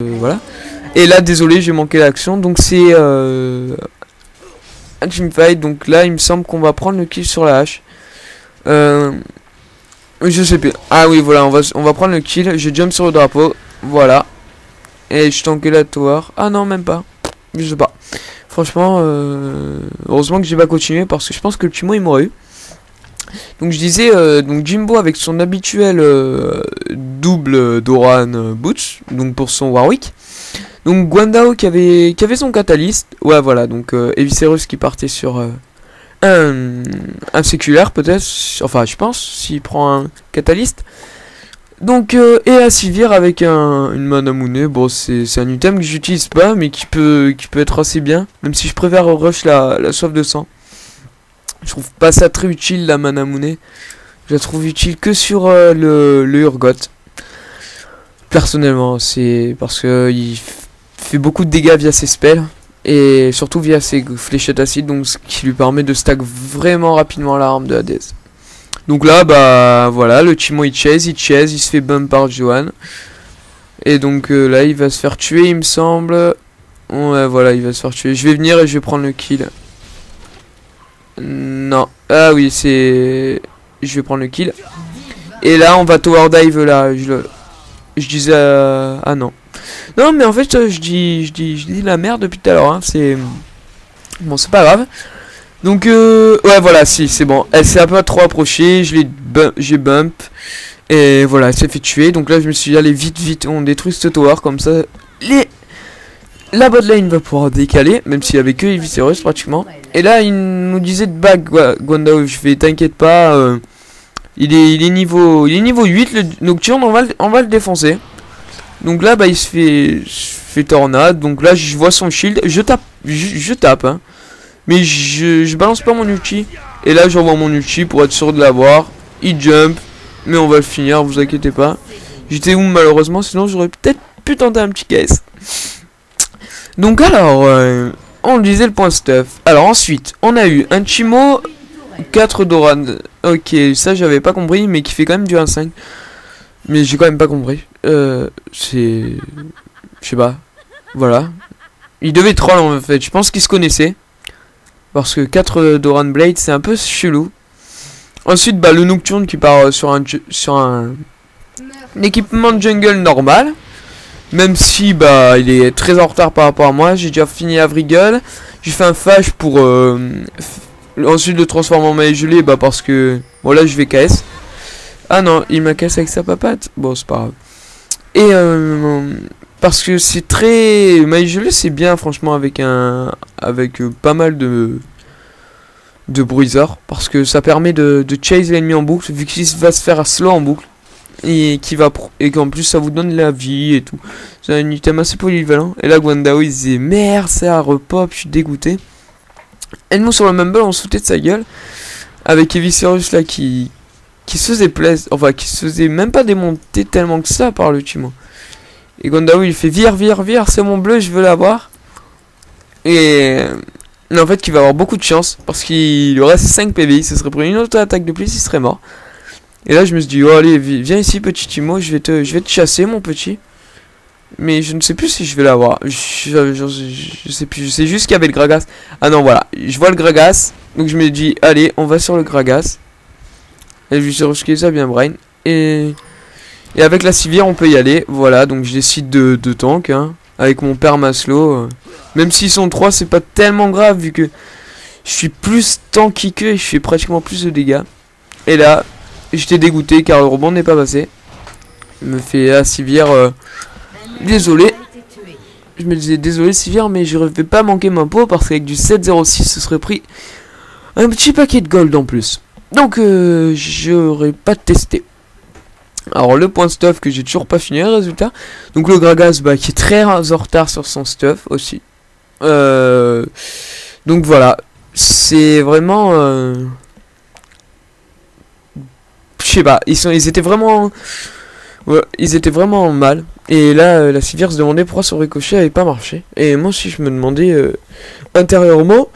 voilà. Et là, désolé, j'ai manqué l'action. Donc c'est un teamfight. Donc là, il me semble qu'on va prendre le kill sur la hache. Je sais plus. Ah oui, voilà, on va prendre le kill. Je jump sur le drapeau. Voilà. Et je tank la tower. Ah non, même pas. Je sais pas. Franchement, heureusement que j'ai pas continué parce que je pense que le Timo il m'aurait eu. Donc je disais, donc Jimbo avec son habituel double Doran Boots, donc pour son Warwick. Donc Guandao qui avait son catalyst. Ouais, voilà, donc Evicerus qui partait sur un séculaire peut-être. Enfin, je pense, s'il prend un catalyst. Donc, et Asivir avec une Manamune. Bon, c'est un item que j'utilise pas, mais qui peut être assez bien. Même si je préfère rush la soif de sang. Je trouve pas ça très utile la Manamune. Je la trouve utile que sur le Urgot. Personnellement, c'est parce que il fait beaucoup de dégâts via ses spells. Et surtout via ses fléchettes acides. Donc ce qui lui permet de stack vraiment rapidement l'arme de Hades. Donc là, bah voilà, le Timo il chase, il se fait bump par Johan. Et donc là, il va se faire tuer, il me semble. Ouais, voilà, il va se faire tuer. Je vais venir et je vais prendre le kill. Non. Ah oui, c'est... Je vais prendre le kill. Et là, on va tower dive là. Je disais... Ah non. Non, mais en fait, je dis la merde depuis tout à l'heure. Hein. C'est... Bon, c'est pas grave. Donc, ouais, voilà, si, c'est bon. Elle s'est un peu trop approchée. J'ai bump. Et voilà, elle s'est fait tuer. Donc là, je me suis dit, allez, vite, on détruit ce tower. Comme ça, la bot lane va pouvoir décaler. Même s'il y avait que Evicerus pratiquement. Et là, il nous disait de back Guandao. Je fais, t'inquiète pas. Il est niveau 8. Le Nocturne, on va le défoncer. Donc là, bah, il se fait tornade. Donc là, je vois son shield. Je tape, hein. Mais je balance pas mon ulti. Et là j'envoie mon ulti pour être sûr de l'avoir. Il jump. Mais on va le finir, vous inquiétez pas. J'étais où malheureusement, sinon j'aurais peut-être pu tenter un petit KS. Donc alors, on disait le point stuff. Alors ensuite, on a eu un Timo 4 Doran. Ok, ça j'avais pas compris, mais qui fait quand même du 1-5. Mais j'ai quand même pas compris. C'est... Je sais pas. Voilà. Il devait troll en fait, je pense qu'il se connaissait. Parce que 4 Doran Blade c'est un peu chelou. Ensuite bah le Nocturne qui part sur un équipement de jungle normal. Même si bah il est très en retard par rapport à moi. J'ai déjà fini Avrigel. J'ai fait un flash pour ensuite le transformer en maille gelée. Bah parce que bon là je vais KS. Ah non il m'a KS avec sa papate. Bon c'est pas grave. Et parce que c'est très... maille gelée c'est bien franchement avec pas mal de bruiseurs. Parce que ça permet de chase l'ennemi en boucle. Vu qu'il va se faire slow en boucle. Et qu'en plus ça vous donne la vie et tout. C'est un item assez polyvalent. Et là Guandao il disait merde ça repop, je suis dégoûté. Et nous sur le Mumble on se foutait de sa gueule. Avec Evicerus là qui se faisait plaisir. Enfin qui se faisait même pas démonter tellement que ça par le Timo. Et Guandao il fait vire, c'est mon bleu, je veux l'avoir. Et en fait, il va avoir beaucoup de chance parce qu'il lui reste 5 PV. Ce serait pris une autre attaque de plus, il serait mort. Et là, je me suis dit, oh allez, viens ici, petit Timo, je vais te chasser, mon petit. Mais je ne sais plus si je vais l'avoir. Je sais plus, je sais juste qu'il y avait le Gragas. Ah non, voilà, je vois le Gragas. Donc je me dis, allez, on va sur le Gragas. Et je vais rusher ça bien, Brain. Et avec la Sivir, on peut y aller. Voilà, donc je décide de tank, hein. Avec mon père Maslow. Même s'ils sont 3, c'est pas tellement grave vu que je suis plus tanky que et je fais pratiquement plus de dégâts. Et là, j'étais dégoûté car le rebond n'est pas passé. Il me fait Sivir. Désolé. Je me disais désolé Sivir, mais je ne vais pas manquer ma peau parce qu'avec du 7-0-6, ce serait pris un petit paquet de gold en plus. Donc, j'aurais pas testé. Alors le point stuff que j'ai toujours pas fini le résultat. Donc le Gragas bah, qui est très en retard sur son stuff aussi. Donc voilà. C'est vraiment... je sais pas. Ils étaient vraiment... Ouais, ils étaient vraiment mal. Et là la Sivir se demandait pourquoi son ricochet avait pas marché. Et moi aussi je me demandais intérieurement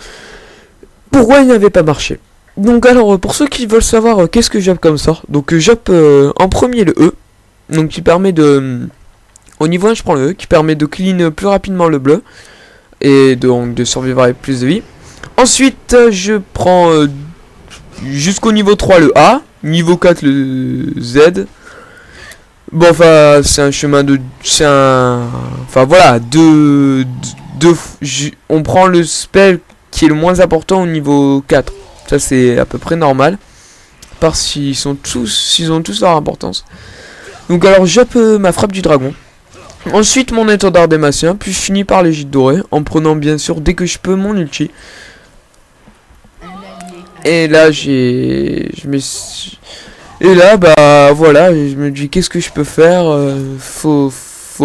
pourquoi il n'avait pas marché. Donc alors pour ceux qui veulent savoir qu'est-ce que j'appe comme sort, donc j'appe en premier le E, donc qui permet de Au niveau 1, je prends le E qui permet de clean plus rapidement le bleu. Et donc de survivre avec plus de vie. Ensuite, je prends jusqu'au niveau 3 le A. Niveau 4 le Z. Bon, enfin, c'est un chemin de... C'est un... Enfin, voilà. On prend le spell qui est le moins important au niveau 4. Ça, c'est à peu près normal. Parce qu'ils ont tous leur importance. Donc, alors, j'appe ma frappe du dragon. Ensuite, mon étendard démacien. Puis, je finis par l'égide dorée. En prenant, bien sûr, dès que je peux, mon ulti. Et là, Et là, bah voilà, je me dis qu'est-ce que je peux faire, faut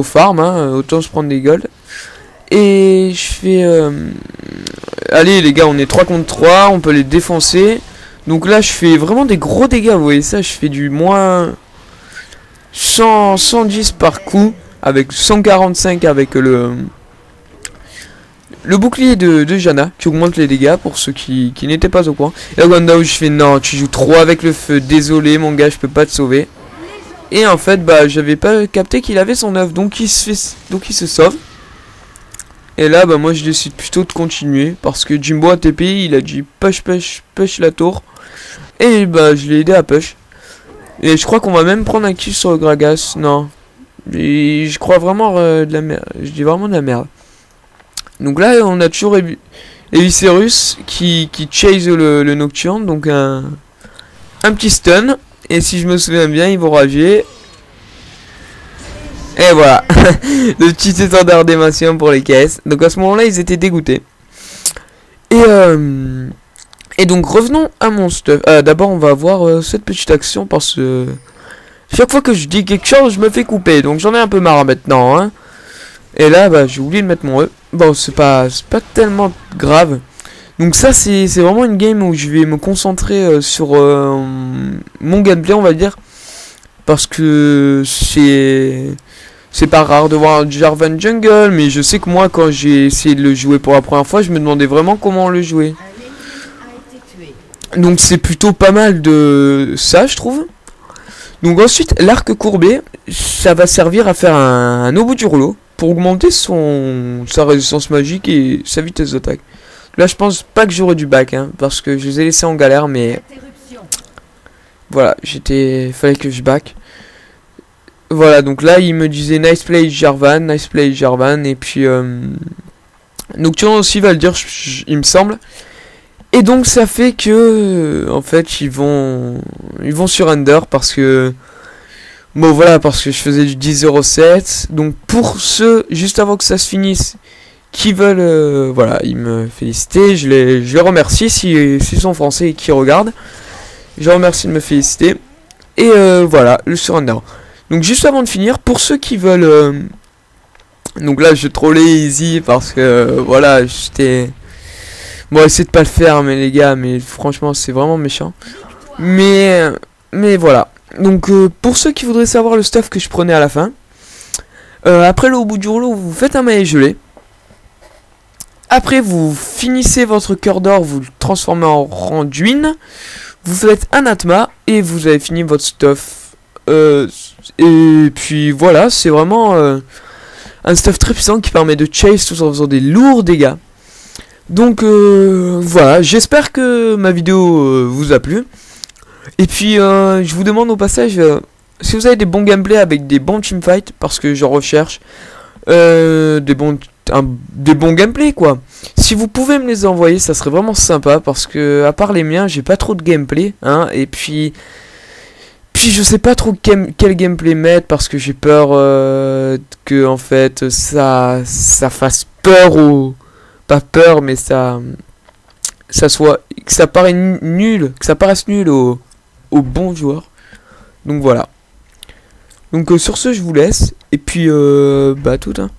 farm, hein, autant se prendre des golds. Et je fais... Allez les gars, on est 3 contre 3, on peut les défoncer. Donc là, je fais vraiment des gros dégâts, vous voyez ça, je fais du moins 110 par coup, avec 145 avec le bouclier de Janna qui augmente les dégâts pour ceux qui n'étaient pas au courant. Et là, Gandao, je fais non, tu joues trop avec le feu, désolé mon gars, je peux pas te sauver. Et en fait, bah, j'avais pas capté qu'il avait son œuf, donc il se sauve. Et là, bah, moi je décide plutôt de continuer parce que Jimbo a TP, il a dit push la tour. Et bah, je l'ai aidé à push. Et je crois qu'on va même prendre un kill sur le Gragas. Non, et je crois vraiment de la merde. Je dis vraiment de la merde. Donc là, on a toujours Evicerus qui chase le Nocturne, donc un petit stun. Et si je me souviens bien, ils vont rager. Et voilà, le petit étendard démacien pour les caisses. Donc à ce moment-là, ils étaient dégoûtés. Et donc revenons à mon stuff. D'abord, on va voir cette petite action parce que chaque fois que je dis quelque chose, je me fais couper. Donc j'en ai un peu marre maintenant, hein. Et là, bah, j'ai oublié de mettre mon E. Bon, c'est pas tellement grave. Donc ça, c'est vraiment une game où je vais me concentrer sur mon gameplay, on va dire. Parce que c'est pas rare de voir un Jarvan Jungle. Mais je sais que moi, quand j'ai essayé de le jouer pour la première fois, je me demandais vraiment comment le jouer. Donc c'est plutôt pas mal de ça, je trouve. Donc ensuite, l'arc courbé, ça va servir à faire un au bout du rouleau. Pour augmenter sa résistance magique et sa vitesse d'attaque. Là, je pense pas que j'aurais dû back, hein, parce que je les ai laissés en galère, mais voilà, fallait que je back. Voilà, donc là, il me disait nice play Jarvan, et puis Nocturne aussi va le dire, il me semble. Et donc ça fait que, en fait, ils vont surrender parce que bon voilà, parce que je faisais du 10-0-7. Donc pour ceux, juste avant que ça se finisse, qui veulent, voilà, ils me féliciter. Je les remercie s'ils sont français et qui regardent. Je les remercie de me féliciter. Et voilà, le surrender. Donc juste avant de finir, pour ceux qui veulent... donc là, je trollais easy parce que, voilà, j'étais... Bon, essayez de pas le faire, mais les gars, mais franchement, c'est vraiment méchant. Mais voilà. Donc pour ceux qui voudraient savoir le stuff que je prenais à la fin, après le au bout du rouleau, vous faites un maillet gelé. Après vous finissez votre cœur d'or, vous le transformez en randuine. Vous faites un atma et vous avez fini votre stuff. Et puis voilà, c'est vraiment un stuff très puissant qui permet de chase tout en faisant des lourds dégâts. Donc voilà, j'espère que ma vidéo vous a plu. Et puis je vous demande au passage si vous avez des bons gameplays avec des bons teamfights, parce que je recherche des bons gameplays quoi. Si vous pouvez me les envoyer, ça serait vraiment sympa, parce que à part les miens, j'ai pas trop de gameplay, hein. Et puis je sais pas trop quel gameplay mettre, parce que j'ai peur que en fait ça fasse peur ou pas peur, mais que ça paraisse nul aux bons joueurs. Donc voilà. Donc sur ce, je vous laisse. Et puis bah tout, hein.